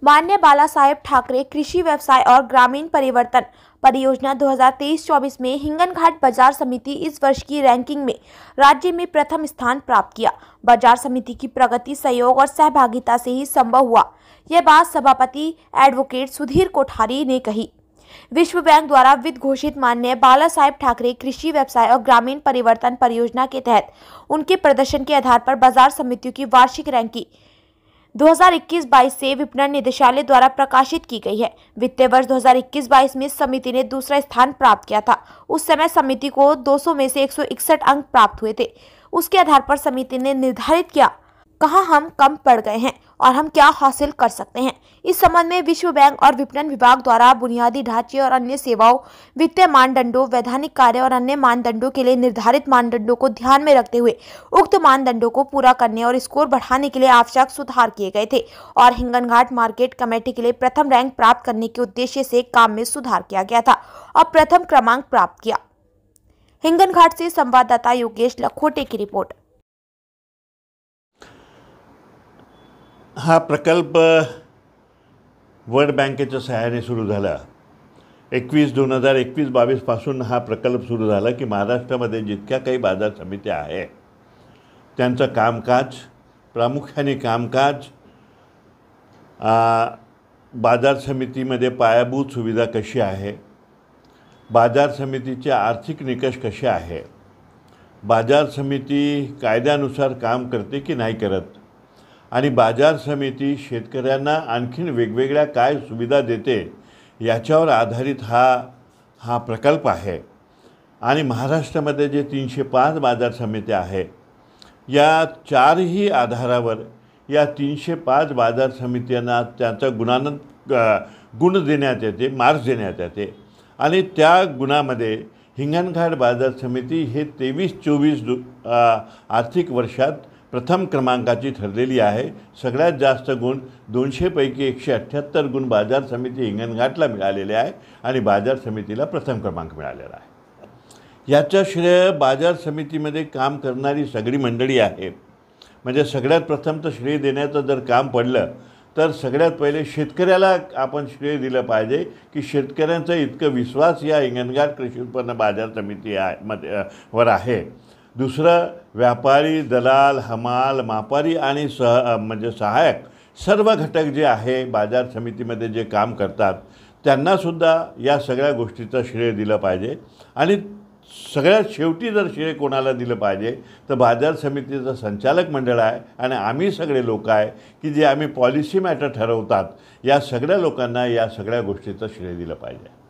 माननीय बाला साहेब ठाकरे कृषि व्यवसाय और ग्रामीण परिवर्तन परियोजना 2023-24 में हिंगनघाट बाजार समिति इस वर्ष की रैंकिंग में राज्य में प्रथम स्थान प्राप्त किया। बाजार समिति की प्रगति सहयोग और सहभागिता से ही संभव हुआ। यह बात सभापति एडवोकेट सुधीर कोठारी ने कही। विश्व बैंक द्वारा वित्त घोषित माननीय बाला साहेब ठाकरे कृषि व्यवसाय और ग्रामीण परिवर्तन परियोजना के तहत उनके प्रदर्शन के आधार पर बाजार समितियों की वार्षिक रैंकिंग 2021-22 से विपणन निदेशालय द्वारा प्रकाशित की गई है। वित्तीय वर्ष 2021-22 में समिति ने दूसरा स्थान प्राप्त किया था। उस समय समिति को 200 में से 161 अंक प्राप्त हुए थे। उसके आधार पर समिति ने निर्धारित किया कहाँ हम कम पड़ गए हैं और हम क्या हासिल कर सकते हैं। इस संबंध में विश्व बैंक और विपणन विभाग द्वारा बुनियादी ढांचे और अन्य सेवाओं, वित्तीय मानदंडों, वैधानिक कार्य और अन्य मानदंडों के लिए निर्धारित मानदंडों को ध्यान में रखते हुए उक्त मानदंडों को पूरा करने और स्कोर बढ़ाने के लिए आवश्यक सुधार किए गए थे और हिंगनघाट मार्केट कमेटी के लिए प्रथम रैंक प्राप्त करने के उद्देश्य से काम में सुधार किया गया था और प्रथम क्रमांक प्राप्त किया। हिंगनघाट से संवाददाता योगेश लखोटे की रिपोर्ट। हा प्रकल्प वर्ल्ड बँकेच्या सहाय्याने सुरू झाला। 2021-22 पासून हा प्रकल्प सुरू झाला की महाराष्ट्रामध्ये जितक्या काही बाजार समित्या आहे त्यांचं कामकाज, प्रामुख्याने कामकाज, बाजार समितीमध्ये पायाभूत सुविधा कशी आहे, बाजार समितीचे आर्थिक निकष कसे आहे, बाजार समिती कायद्यानुसार काम करते की नाही करत आणि बाजार समिती शेतकऱ्यांना आणखीन वेगवेगळ्या काय सुविधा देते याच्यावर आधारित हा प्रकल्प आहे। आणि महाराष्ट्रामध्ये जे 305 बाजार समित्या आहे या चारही आधारावर या 305 बाजार समित्यांना त्यांचा गुण देण्यात येते, मार्क्स देण्यात येते आणि त्या गुणामध्ये हिंगणघाट बाजार समिती हे 23-24 आर्थिक वर्षात प्रथम क्रमांकाची ठरलेली आहे। सगळ्यात जास्त गुण 200 पैकी 178 गुण बाजार समिती हिंगणघाटला मिळालेले आहे आणि बाजार समितीला प्रथम क्रमांक मिळालेला आहे। याचा श्रेय बाजार समितीमध्ये काम करणारी सगळी मंडळी आहे। म्हणजे सगळ्यात प्रथम तर श्रेय देण्याचं जर काम पडलं तर सगळ्यात पहिले शेतकऱ्याला आपण श्रेय दिलं पाहिजे की शेतकऱ्यांचा इतका विश्वास या हिंगणघाट कृषी उत्पन्न बाजार समिती वर आहे। दुसरं व्यापारी, दलाल, हमाल, मापारी आणि म्हणजे सहायक सर्व घटक जे आहे बाजार समितीमध्ये जे काम करतात त्यांनासुद्धा या सगळ्या गोष्टीचं श्रेय दिलं पाहिजे। आणि सगळ्यात शेवटी जर श्रेय कोणाला दिलं पाहिजे तर बाजार समितीचं संचालक मंडळ आहे आणि आम्ही सगळे लोक आहे की जे आम्ही पॉलिसी मॅटर ठरवतात या सगळ्या लोकांना या सगळ्या गोष्टीचं श्रेय दिलं पाहिजे।